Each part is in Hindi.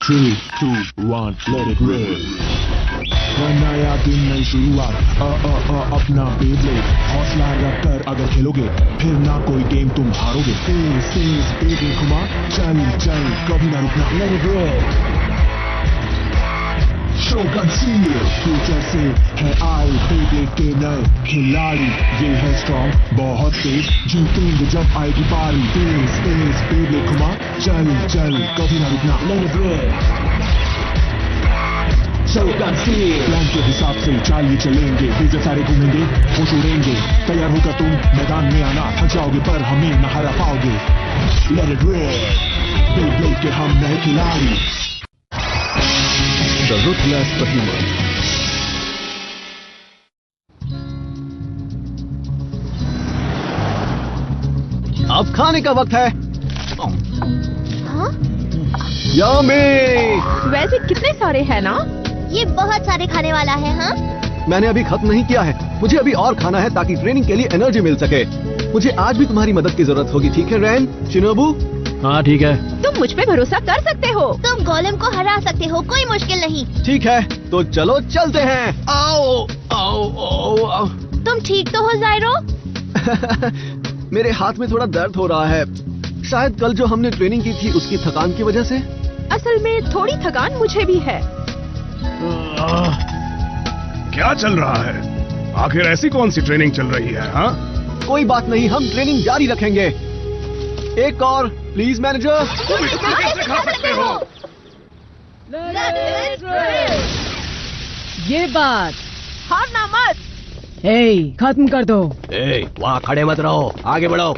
3, 2, 1, let it rip। नया दिन नई शुरुआत अपना बेब्लेड हौसला रख कर अगर खेलोगे फिर ना कोई गेम तुम हारोगे। तेज बेबी घुमा चल चल कभी ना रुकना let it rip। Shogun senior future से है आए बेब्लेड के नए खिलाड़ी ये है स्ट्रॉन्ग बहुत तेज जीतेंगे जब आएगी बारी। तेज बेब्लेड घुमा चल चल कभी ना रुकना let it rip। Shogun senior plan के हिसाब से चाल चलेंगे बेइज्जत सारे घूमेंगे होश उड़ेंगे। तैयार होकर तुम मैदान में आना थक जाओगे पर हमें न हरा पाओगे let it rip। बेब्लेड के हम नए खिलाड़ी The Ruthless Behemoth। अब खाने का वक्त है। हाँ? यम्मी। वैसे कितने सारे हैं ना? ये बहुत सारे खाने वाला है। हाँ? मैंने अभी खत्म नहीं किया है, मुझे अभी और खाना है ताकि ट्रेनिंग के लिए एनर्जी मिल सके। मुझे आज भी तुम्हारी मदद की जरूरत होगी, ठीक है रैन? शिनोबू? हाँ ठीक है। तुम मुझ पे भरोसा कर सकते हो। तुम गोलेम को हरा सकते हो, कोई मुश्किल नहीं। ठीक है तो चलो चलते हैं। आओ आओ आओ, आओ। तुम ठीक तो हो जायरो? मेरे हाथ में थोड़ा दर्द हो रहा है, शायद कल जो हमने ट्रेनिंग की थी उसकी थकान की वजह से। असल में थोड़ी थकान मुझे भी है। क्या चल रहा है? आखिर ऐसी कौन सी ट्रेनिंग चल रही है? हाँ? कोई बात नहीं, हम ट्रेनिंग जारी रखेंगे। एक और प्लीज मैनेजर। तुम इतना कैसे खा सकते हो? ये बात हारना मत। खत्म कर दो। वहाँ खड़े मत रहो, आगे बढ़ो।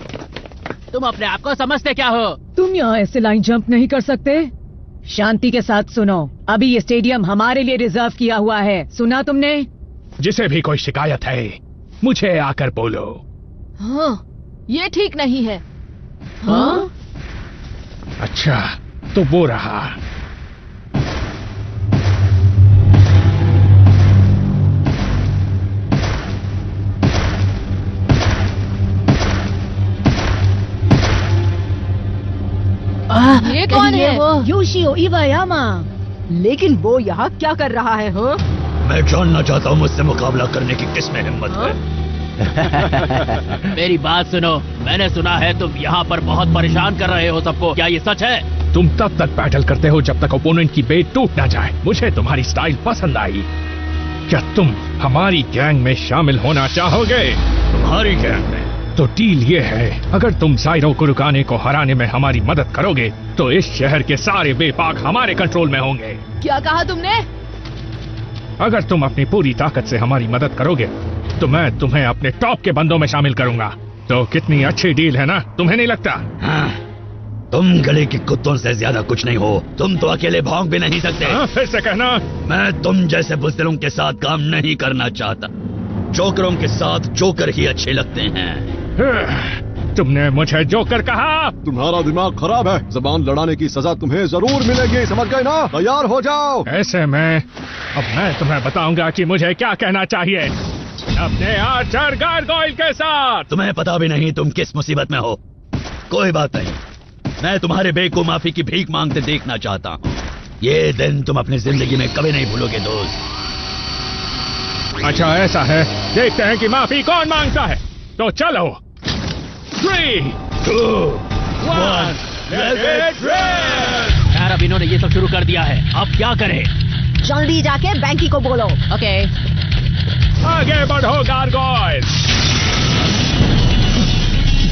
तुम अपने आप को समझते क्या हो? तुम यहाँ ऐसे लाइन जंप नहीं कर सकते। शांति के साथ सुनो, अभी ये स्टेडियम हमारे लिए रिजर्व किया हुआ है, सुना तुमने? जिसे भी कोई शिकायत है मुझे आकर बोलो। हाँ, ये ठीक नहीं है। हाँ? अच्छा तो वो रहा। ये कौन है? योशियो इवायामा। लेकिन वो यहाँ क्या कर रहा है? हाँ? मैं जानना चाहता हूँ मुझसे मुकाबला करने की किसमें हिम्मत है। मेरी बात सुनो, मैंने सुना है तुम यहाँ पर बहुत परेशान कर रहे हो सबको, क्या ये सच है? तुम तब तक बैटल करते हो जब तक ओपोनेंट की बेट टूट ना जाए। मुझे तुम्हारी स्टाइल पसंद आई। क्या तुम हमारी गैंग में शामिल होना चाहोगे? तुम्हारी गैंग में? तो डील ये है, अगर तुम जायरो कुरुकाने को हराने में हमारी मदद करोगे तो इस शहर के सारे बेपाक हमारे कंट्रोल में होंगे। क्या कहा तुमने? अगर तुम अपनी पूरी ताकत से हमारी मदद करोगे तो मैं तुम्हें अपने टॉप के बंदों में शामिल करूंगा। तो कितनी अच्छी डील है ना, तुम्हें नहीं लगता? हाँ, तुम गले के कुत्तों से ज्यादा कुछ नहीं हो। तुम तो अकेले भौंक भी नहीं सकते। हाँ, फिर से कहना। मैं तुम जैसे बुज़दिलों के साथ काम नहीं करना चाहता। जोकरों के साथ जोकर ही अच्छे लगते हैं। तुमने मुझे जोकर कहा? तुम्हारा दिमाग खराब है, जबान लड़ाने की सजा तुम्हें जरूर मिलेगी, समझ गए ना? तैयार हो जाओ। ऐसे में अब मैं तुम्हें बताऊंगा कि मुझे क्या कहना चाहिए अपने आर्चर गारगोइल के साथ। तुम्हें पता भी नहीं तुम किस मुसीबत में हो। कोई बात नहीं, मैं तुम्हारे बे को माफी की भीख मांगते देखना चाहता हूँ। ये दिन तुम अपनी जिंदगी में कभी नहीं भूलोगे दोस्त। अच्छा ऐसा है, देखते हैं कि माफी कौन मांगता है। तो चलो 3, 2, 1 let it rip। यार अब इन्होंने ये सब शुरू कर दिया है, अब क्या करें? जल्दी जाके बैंकी को बोलो। ओके। आगे बढ़ो गारगोइल।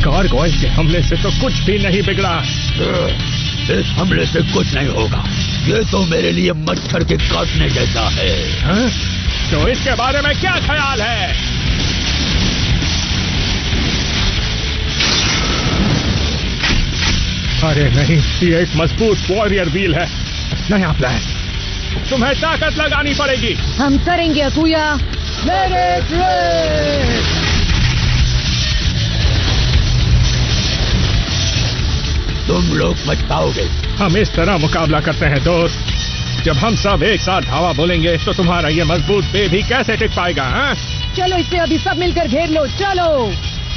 गारगोइल के हमले से तो कुछ भी नहीं बिगड़ा। इस हमले से कुछ नहीं होगा, ये तो मेरे लिए मच्छर के काटने जैसा है। हाँ? तो इसके बारे में क्या ख्याल है? अरे नहीं, ये एक मजबूत वॉरियर व्हील है। नया प्लान, तुम्हें ताकत लगानी पड़ेगी। हम करेंगे अकुया। Let it rip। तुम लोग बच पाओगे। हम इस तरह मुकाबला करते हैं दोस्त, जब हम सब एक साथ धावा बोलेंगे तो तुम्हारा ये मजबूत बे भी कैसे टिक पाएगा? हाँ? चलो इसे अभी सब मिलकर घेर लो, चलो।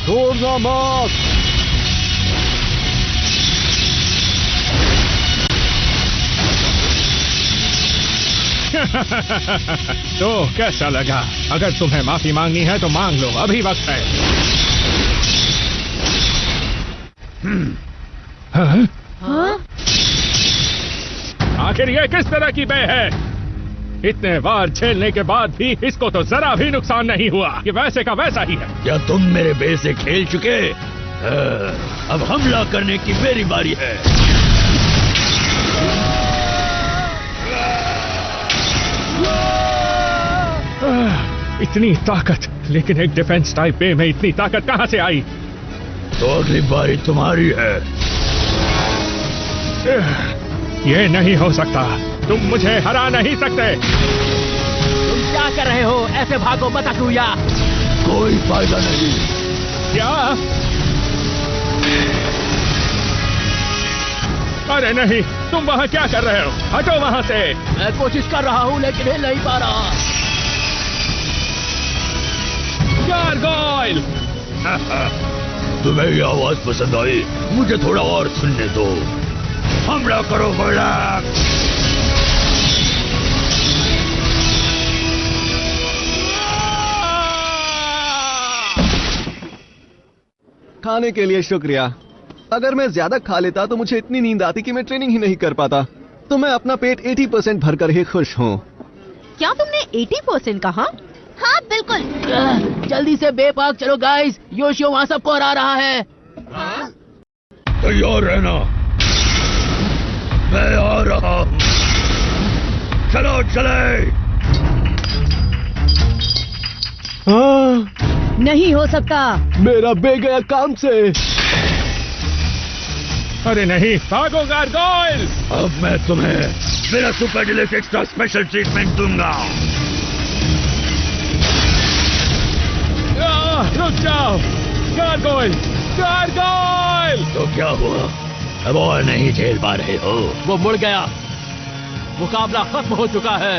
छोड़ना मत। तो कैसा लगा? अगर तुम्हें माफी मांगनी है तो मांग लो, अभी वक्त है। हाँ? आखिर ये किस तरह की बे है? इतने वार झेलने के बाद भी इसको तो जरा भी नुकसान नहीं हुआ। ये वैसे का वैसा ही है। क्या तुम मेरे बे से खेल चुके? अब हमला करने की मेरी बारी है। इतनी ताकत, लेकिन एक डिफेंस टाइप बे में इतनी ताकत कहां से आई? तो अगली बारी तुम्हारी है। ये नहीं हो सकता, तुम मुझे हरा नहीं सकते। तुम क्या कर रहे हो? ऐसे भागो मत अकूया। कोई फायदा नहीं। क्या? अरे नहीं, तुम वहाँ क्या कर रहे हो? हटो वहाँ से। मैं कोशिश कर रहा हूँ लेकिन हिल नहीं पा रहा। गारगोइल! तुम्हें ये आवाज पसंद आई? मुझे थोड़ा और सुनने दो। हमला करो गोलाक! खाने के लिए शुक्रिया। अगर मैं ज्यादा खा लेता तो मुझे इतनी नींद आती कि मैं ट्रेनिंग ही नहीं कर पाता। तो मैं अपना पेट 80% भरकर ही खुश हूँ। क्या तुमने 80% कहा? हाँ बिल्कुल। जल्दी से बेपाक चलो गाइस, योशियो वहाँ सबको हरा रहा है। तैयार रहना, मैं आ रहा हूँ। चलो चले। नहीं हो सकता। मेरा बे गया काम से। अरे नहीं, भागो गारगोइल! अब मैं तुम्हें मेरा super delete extra special treatment दूंगा। रुक जाओ गारगोइल! गारगोइल! तो क्या हुआ? अब और नहीं झेल पा रहे हो? वो मुड़ गया। मुकाबला खत्म हो चुका है।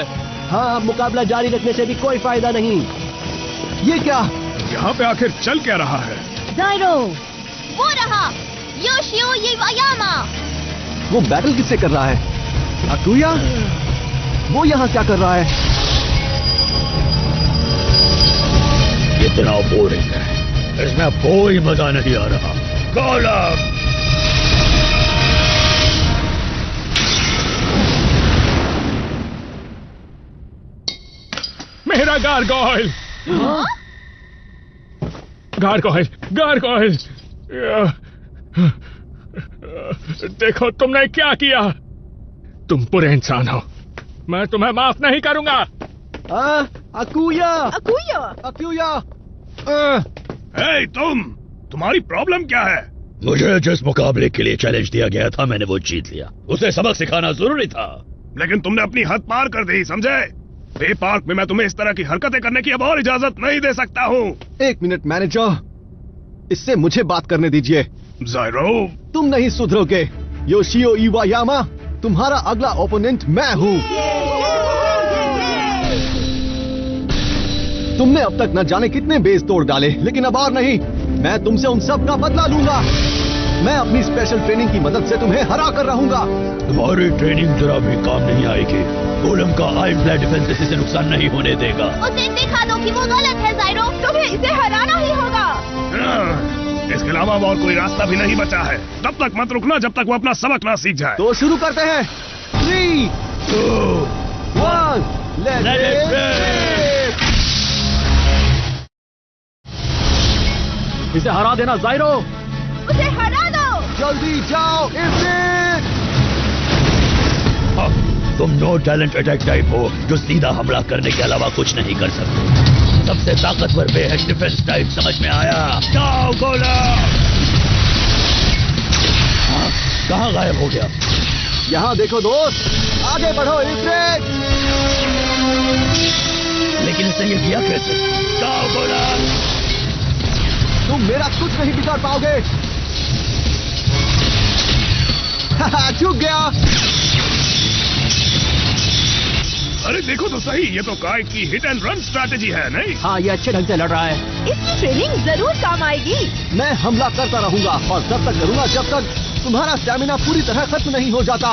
हाँ, मुकाबला जारी रखने से भी कोई फायदा नहीं। ये क्या? यहाँ पे आखिर चल क्या रहा है? जाइरो! वो रहा योशियो इवायामा। वो बैटल किससे कर रहा है? अकुया? वो यहाँ क्या कर रहा है? इतना बोरिंग है, इसमें कोई मजा नहीं आ रहा। गोलाक! मेरा गारगोइल! गारगोइल! गारगोइल! देखो तुमने क्या किया। तुम बुरे इंसान हो, मैं तुम्हें माफ नहीं करूंगा। अकुया! अकुया! अकुया! तुम्हारी प्रॉब्लम क्या है? मुझे जिस मुकाबले के लिए चैलेंज दिया गया था मैंने वो जीत लिया। उसे सबक सिखाना जरूरी था। लेकिन तुमने अपनी हद पार कर दी, समझे? बे पार्क में मैं तुम्हें इस तरह की हरकतें करने की अब और इजाजत नहीं दे सकता हूँ। एक मिनट मैनेजर, इससे मुझे बात करने दीजिए। जाइरो! तुम नहीं सुधरोगे। योशियो इवायामा, तुम्हारा अगला ओपोनेंट मैं हूँ। तुमने अब तक न जाने कितने बेस तोड़ डाले, लेकिन अब और नहीं। मैं तुमसे उन सब का बदला लूंगा। मैं अपनी स्पेशल ट्रेनिंग की मदद से तुम्हें हरा कर रहूंगा। तुम्हारी ट्रेनिंग जरा भी काम नहीं आएगी। गोलम का आयरन ब्लड डिफेंस इसे नुकसान नहीं होने देगा। उसे दिखा दो कि वो गलत है जाइरो। तुम्हें इसे हराना ही होगा। इसके अलावा और कोई रास्ता भी नहीं बचा है। तब तक मत रुकना जब तक वो अपना सबक ना सीख जाए। तो शुरू करते हैं। 3, 2, 1, लेट इट रिप! इसे हरा देना जाइरो। उसे हरा दो। जल्दी जाओ इफरिट! तुम नो टैलेंट अटैक टाइप हो जो सीधा हमला करने के अलावा कुछ नहीं कर सकते। सबसे ताकतवर बे है डिफेंस टाइप, समझ में आया? जाओ गोला! कहाँ गायब हो गया? यहाँ देखो दोस्त, आगे बढ़ो इफरिट! लेकिन इसने ये किया कैसे? जाओ गोला! तुम मेरा कुछ नहीं बिगाड़ पाओगे। चूक गया। अरे देखो तो सही, ये तो काय की हिट एंड रन स्ट्रैटेजी है, नहीं? हाँ, ये अच्छे ढंग से लड़ रहा है। इसकी ट्रेनिंग जरूर काम आएगी। मैं हमला करता रहूंगा और तब तक करूंगा जब तक तुम्हारा स्टैमिना पूरी तरह खत्म नहीं हो जाता।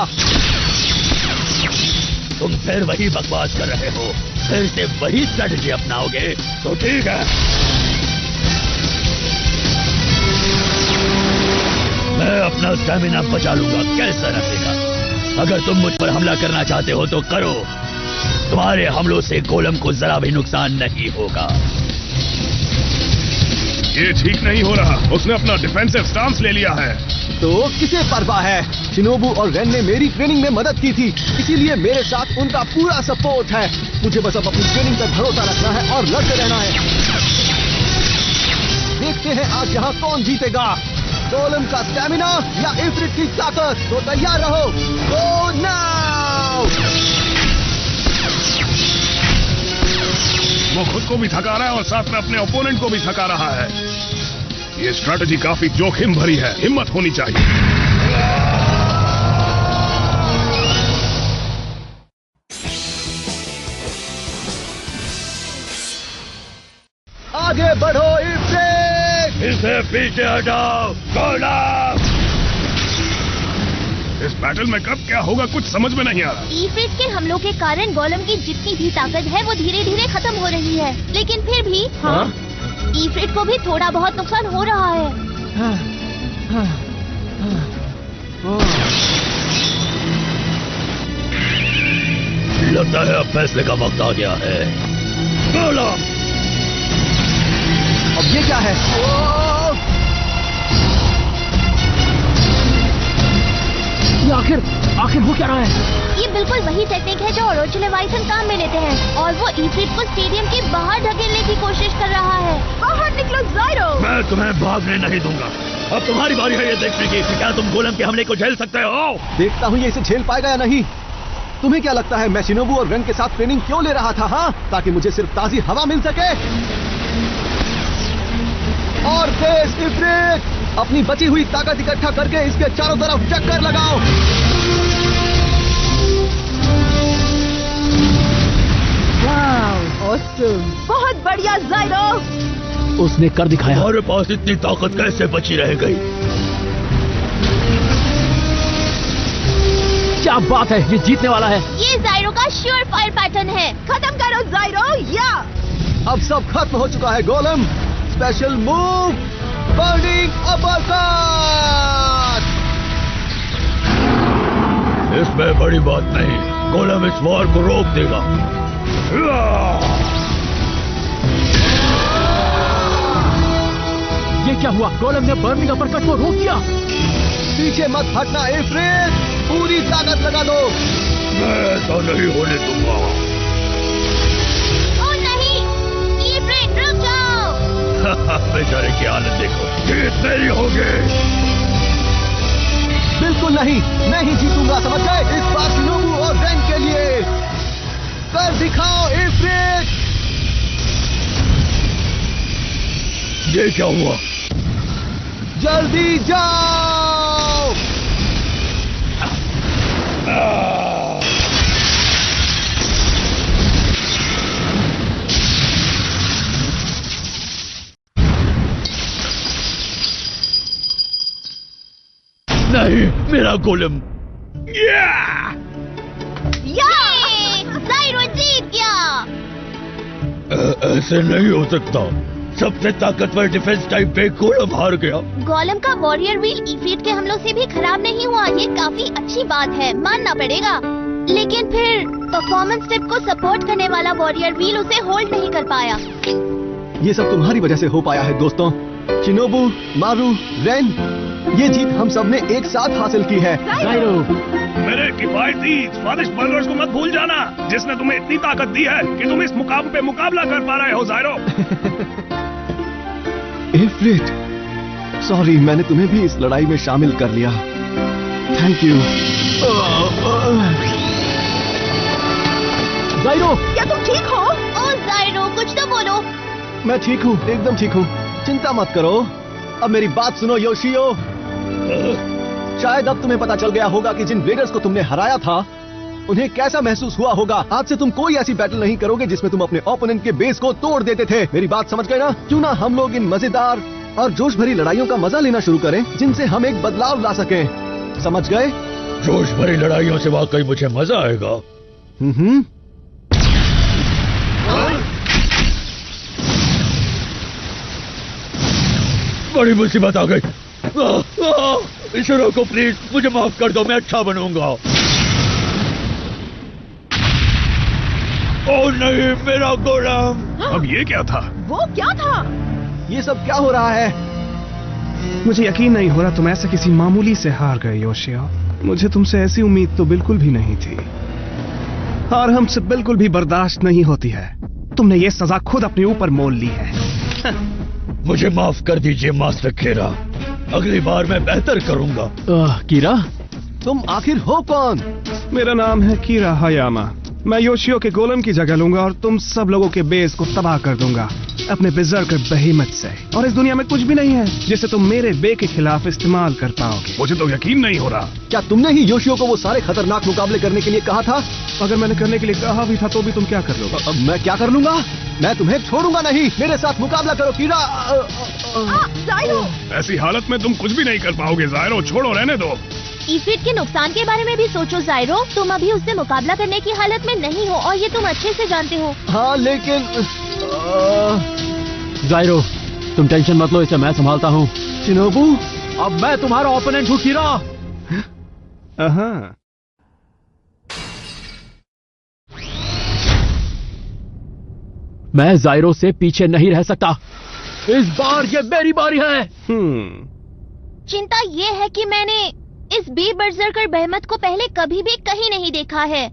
तुम फिर वही बकवास कर रहे हो, फिर से वही स्ट्रेटजी अपनाओगे तो ठीक है। मैं अपना स्टैमिना बचा लूंगा, कैसा रहेगा? अगर तुम मुझ पर हमला करना चाहते हो तो करो, तुम्हारे हमलों से गोलम को जरा भी नुकसान नहीं होगा। ये ठीक नहीं हो रहा, उसने अपना डिफेंसिव स्टांस ले लिया है। तो किसे परवाह है? शिनोबू और रेन ने मेरी ट्रेनिंग में मदद की थी, इसीलिए मेरे साथ उनका पूरा सपोर्ट है। मुझे बस अब अपनी ट्रेनिंग पर भरोसा रखना है और लड़ते रहना है। देखते हैं आज यहाँ कौन जीतेगा, गोलम का स्टैमिना या इफ्रिट की ताकत। तो तैयार रहो, गो नाउ! वो खुद को भी थका रहा है और साथ में अपने ओपोनेंट को भी थका रहा है। ये स्ट्रैटेजी काफी जोखिम भरी है, हिम्मत होनी चाहिए। आगे बढ़ो इफ्रिट! इसे पीछे हटाओ, गोलम! इस बैटल में कब क्या होगा कुछ समझ में नहीं आ रहा। इफ्रिट के हमलों के कारण गोलम की जितनी भी ताकत है वो धीरे धीरे खत्म हो रही है, लेकिन फिर भी इफ्रिट को भी थोड़ा बहुत नुकसान हो रहा है। लगता है अब फैसले का वक्त आ गया है। गोलम! अब ये क्या है? आखिर हो क्या रहा है? ये बिल्कुल वही टेक्निक है जो ओरोची लेवाइथन काम में लेते हैं, और वो इफ्रिट को स्टेडियम के बाहर ढकेलने की कोशिश कर रहा है। बाहर निकलो ज़ाइरो! मैं तुम्हें भागने नहीं दूंगा। अब तुम्हारी बारी है ये देखने की कि क्या तुम गोलम के हमले को झेल सकते हो। देखता हूँ ये इसे झेल पाएगा या नहीं। तुम्हें क्या लगता है मैं शिनोबू और रेन के साथ ट्रेनिंग क्यों ले रहा था? हाँ, ताकि मुझे सिर्फ ताजी हवा मिल सके। और तेज इफ्रिट, अपनी बची हुई ताकत इकट्ठा करके इसके चारों तरफ चक्कर लगाओ। वाव, ऑसम! बहुत बढ़िया ज़ाइरो! उसने कर दिखाया। हमारे पास इतनी ताकत कैसे बची रह गई? क्या बात है, ये जीतने वाला है। ये ज़ाइरो का श्योर फायर पैटर्न है। खत्म करो ज़ाइरो, या! अब सब खत्म हो चुका है Golem. Special move, burning uppercut! इसमें बड़ी बात नहीं, गोलम इस वॉर को रोक देगा। ये क्या हुआ? गोलम ने बर्निंग अपरकट को रोक दिया। पीछे मत हटना इफ्रिट, पूरी ताकत लगा दो। मैं ऐसा नहीं होने दूंगा। ओ नहीं, इफ्रिट रुक जाओ! बेचारे की हालत देखो, जीत मेरी होगी। बिल्कुल नहीं, मैं ही जीतूंगा, समझ गए? इस बार शिनोबू और रेन के लिए कर दिखाओ इफ्रिट! ये क्या हुआ? जल्दी जाओ! नहीं, मेरा गोलम! ज़ाइरो जीत गया! ऐसे नहीं हो सकता। सबसे ताकतवर डिफेंस टाइप पे गोलम हार गया। गोलम का वॉरियर व्हील इफ्रिट के हमलों से भी खराब नहीं हुआ, ये काफी अच्छी बात है, मानना पड़ेगा। लेकिन फिर परफॉर्मेंस टिप को सपोर्ट करने वाला वॉरियर व्हील उसे होल्ड नहीं कर पाया। ये सब तुम्हारी वजह से हो पाया है दोस्तों। शिनोबू, मारू, रेन, ये जीत हम सब ने एक साथ हासिल की है। ज़ाइरो! मेरे किफायती स्वादिष्ट बर्गर्स को मत भूल जाना, जिसने तुम्हें इतनी ताकत दी है कि तुम इस मुकाम पे मुकाबला कर पा रहे हो ज़ाइरो। इफ्रिट, सॉरी, मैंने तुम्हें भी इस लड़ाई में शामिल कर लिया। Thank you. ज़ाइरो! क्या तुम ठीक हो? ओ ज़ाइरो, कुछ तो बोलो। मैं ठीक हूँ, एकदम ठीक हूँ, चिंता मत करो। अब मेरी बात सुनो योशियो। शायद अब तुम्हें पता चल गया होगा कि जिन रेडर्स को तुमने हराया था उन्हें कैसा महसूस हुआ होगा। आज से तुम कोई ऐसी बैटल नहीं करोगे जिसमें तुम अपने ओपोनेंट के बेस को तोड़ देते थे। मेरी बात समझ गए ना? क्यों ना हम लोग इन मजेदार और जोश भरी लड़ाइयों का मजा लेना शुरू करें, जिनसे हम एक बदलाव ला सकें। समझ गए? जोश भरी लड़ाइयों से वाकई मुझे मजा आएगा। बड़ी मुसीबत आ गई। ईश्वर को प्लीज मुझे माफ कर दो, मैं अच्छा बनूंगा। ओ नहीं, मेरा गोलम। अब ये क्या था? वो क्या था? ये सब क्या हो रहा है? मुझे यकीन नहीं हो रहा तुम ऐसे किसी मामूली से हार गए योशियो। मुझे तुमसे ऐसी उम्मीद तो बिल्कुल भी नहीं थी। हार हमसे बिल्कुल भी बर्दाश्त नहीं होती है। तुमने ये सजा खुद अपने ऊपर मोल ली है। मुझे माफ कर दीजिए मास्टर कीरा, अगली बार मैं बेहतर करूंगा। कीरा, तुम आखिर हो कौन? मेरा नाम है कीरा हयामा। मैं योशियो के गोलम की जगह लूंगा और तुम सब लोगों के बेस को तबाह कर दूंगा अपने बिजर्कर बहीमत से। और इस दुनिया में कुछ भी नहीं है जिसे तुम मेरे बे के खिलाफ इस्तेमाल कर पाओगे। मुझे तो यकीन नहीं हो रहा। क्या तुमने ही योशियो को वो सारे खतरनाक मुकाबले करने के लिए कहा था? अगर मैंने करने के लिए कहा भी था तो भी तुम क्या कर लोगे? अब मैं क्या कर लूंगा? मैं तुम्हें छोड़ूंगा नहीं। मेरे साथ मुकाबला करो कीरा। जायरो! ऐसी हालत में तुम कुछ भी नहीं कर पाओगे जायरो, छोड़ो, रहने दो। ईफिट के नुकसान के बारे में भी सोचो जायरो। तुम अभी उससे मुकाबला करने की हालत में नहीं हो और ये तुम अच्छे से जानते हो। हाँ लेकिन जायरो, तुम टेंशन मत लो, इसे मैं संभालता हूँ। शिनोबू, अब मैं तुम्हारा ओपोनेंट हूँ कीरा। मैं जायरो से पीछे नहीं रह सकता। इस बार ये मेरी बारी है। चिंता ये है कि मैंने इस बे बर्जरकर बहमत को पहले कभी भी कहीं नहीं देखा है।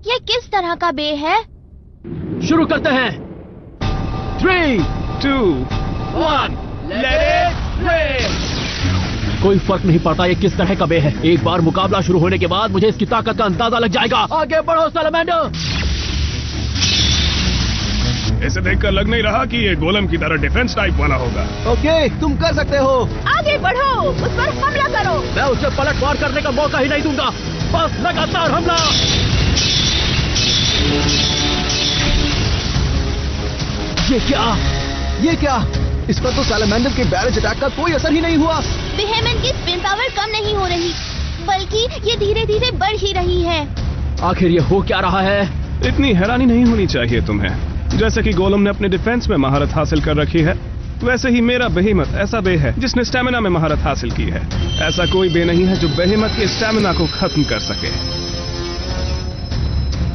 ये किस तरह का बे है? शुरू करते हैं। 3, 2, 1, let it rip। कोई फर्क नहीं पड़ता ये किस तरह का बे है। एक बार मुकाबला शुरू होने के बाद मुझे इसकी ताकत का अंदाजा लग जाएगा। आगे बढ़ो सैलमेंडर। इसे देखकर लग नहीं रहा कि ये गोलम की तरह डिफेंस टाइप वाला होगा। ओके, तुम कर सकते हो। आगे बढ़ो, उस पर हमला करो। मैं उसे पलटवार करने का मौका ही नहीं दूंगा। बस लगातार हमला। ये क्या? इस पर तो सैलमेंडर के बैरेज अटैक का कोई असर ही नहीं हुआ। बेहेमन की स्पिन पावर कम नहीं हो रही, बल्कि ये धीरे धीरे बढ़ ही रही है। आखिर ये हो क्या रहा है? इतनी हैरानी नहीं होनी चाहिए तुम्हें। जैसे कि गोलम ने अपने डिफेंस में महारत हासिल कर रखी है, वैसे ही मेरा बहीमत ऐसा बे है जिसने स्टैमिना में महारत हासिल की है। ऐसा कोई बे नहीं है जो बहीमत के स्टैमिना को खत्म कर सके।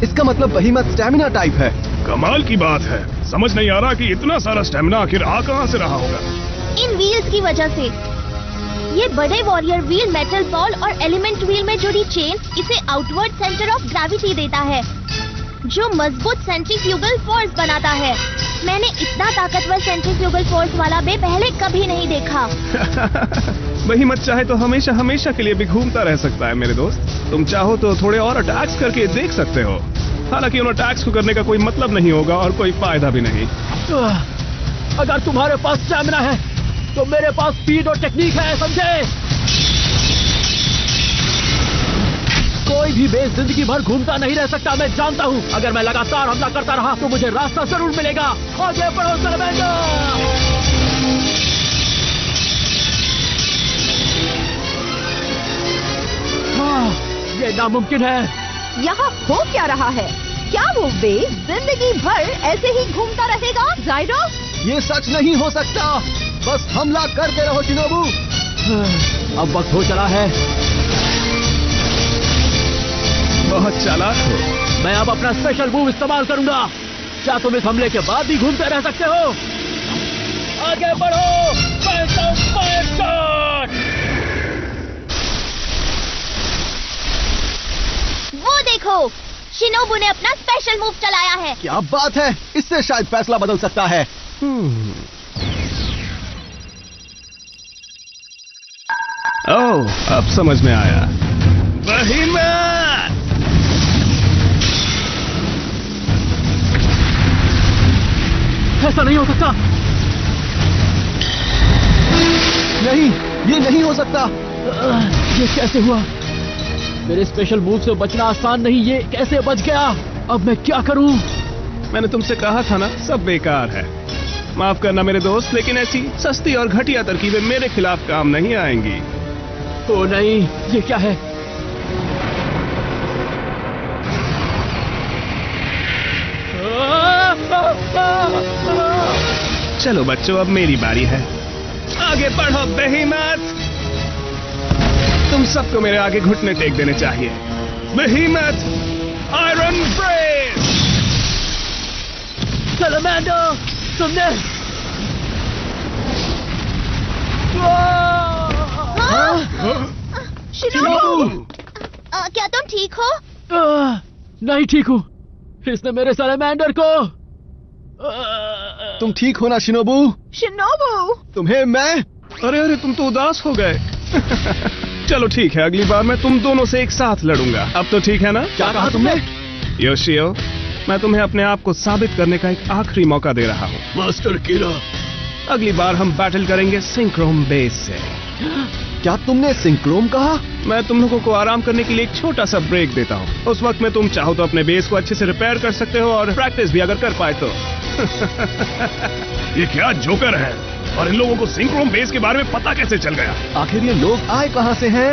इसका मतलब बहीमत स्टैमिना टाइप है। कमाल की बात है। समझ नहीं आ रहा कि इतना सारा स्टैमिना आखिर आ कहां से रहा होगा। इन व्हील्स की वजह से। ये बड़े वॉरियर व्हील मेटल बॉल और एलिमेंट व्हील में जुड़ी चेन इसे आउटवर्ड सेंटर ऑफ ग्रेविटी देता है, जो मजबूत सेंट्रीफ्यूगल फोर्स बनाता है। मैंने इतना ताकतवर सेंट्रीफ्यूगल फोर्स वाला बे पहले कभी नहीं देखा। बहीमत चाहे तो हमेशा हमेशा के लिए भी घूमता रह सकता है मेरे दोस्त। तुम चाहो तो थोड़े और अटैक्स करके देख सकते हो। हालांकि उन अटैक्स को करने का कोई मतलब नहीं होगा और कोई फायदा भी नहीं। अगर तुम्हारे पास स्टैमिना है तो मेरे पास स्पीड और टेक्निक है, समझे? कोई भी बेस जिंदगी भर घूमता नहीं रह सकता, मैं जानता हूँ। अगर मैं लगातार हमला करता रहा तो मुझे रास्ता जरूर मिलेगा। आगे बढ़ो सैलमेंडर। ये नामुमकिन है। यहाँ हो क्या रहा है? क्या वो बे जिंदगी भर ऐसे ही घूमता रहेगा? जायरो, ये सच नहीं हो सकता। बस हमला करते रहो शिनोबू। अब वक्त हो चला है। बहुत चालाक हो। मैं अब अपना स्पेशल मूव इस्तेमाल करूंगा। क्या तुम इस हमले के बाद भी घूमते रह सकते हो? आगे बढ़ो। Fire shot. वो देखो, शिनोबू ने अपना स्पेशल मूव चलाया है। क्या बात है, इससे शायद फैसला बदल सकता है। ओह, अब समझ में आया। बहीमत! ऐसा नहीं हो सकता। नहीं, ये नहीं हो सकता। ये कैसे हुआ? मेरे स्पेशल मूव से बचना आसान नहीं, ये कैसे बच गया? अब मैं क्या करूं? मैंने तुमसे कहा था ना, सब बेकार है। माफ करना मेरे दोस्त, लेकिन ऐसी सस्ती और घटिया तरकीबें मेरे खिलाफ काम नहीं आएंगी। ओ नहीं, ये क्या है? चलो बच्चों, अब मेरी बारी है। आगे बढ़ो बेहीमत। तुम सबको मेरे आगे घुटने टेक देने चाहिए। बेहीमत, आयरन ब्रेस। सैलेमेंडर, तुमने शिनोबू, क्या तुम ठीक हो? नहीं ठीक हूँ। इसने मेरे सैलेमेंडर को तुम ठीक हो ना शिनोबू? शिनोबू, तुम्हें मैं अरे तुम तो उदास हो गए। चलो ठीक है, अगली बार मैं तुम दोनों से एक साथ लड़ूंगा। अब तो ठीक है ना? क्या कहा तुमने? योशियो, मैं तुम्हें अपने आप को साबित करने का एक आखिरी मौका दे रहा हूँ। मास्टर कीरा, अगली बार हम बैटल करेंगे सिंक्रोम बेस से। क्या तुमने सिंक्रोम कहा? मैं तुम लोगों को आराम करने के लिए एक छोटा सा ब्रेक देता हूँ। उस वक्त में तुम चाहो तो अपने बेस को अच्छे से रिपेयर कर सकते हो और प्रैक्टिस भी अगर कर पाए तो। ये क्या जोकर है? और इन लोगों को सिंक्रोम बेस के बारे में पता कैसे चल गया? आखिर ये लोग आए कहां से हैं?